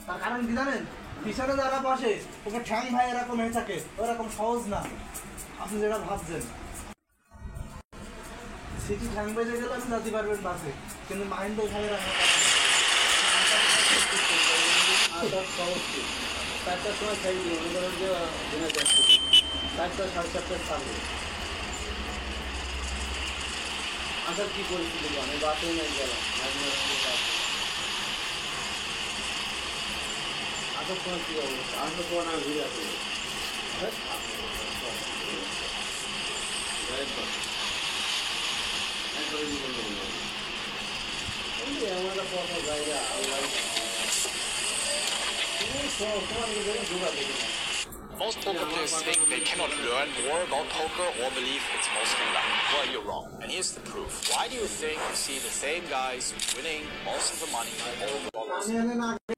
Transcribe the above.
তার কারণ কি জানেন? পিছনে যারা বসে ওকে ঠ্যাং ভাই এরকম হয়ে থাকে, ওরকম সহজ না আপনি যেটা ভাবছেন। সিটি ঠ্যাং বেজে গেলে আপনি যেতে পারবেন বাসে, কিন্তু মাহিন্দ্র ভাইয়েরা চারটার সময় খাই দিই, মনে করেন যে দিনে যাচ্ছি 4টা 4:30টার সামনে আসার কী পরিস্থিতি আমি বাসে নিয়ে গেলাম আসার সময় কী অবস্থা, আসার সময় না ঘুরে আসি এমন একটা পথের জায়গা Most poker players think they cannot learn more about poker or believe it's mostly luck. Well, you're wrong. And here's the proof. Why do you think you see the same guys winning most of the money over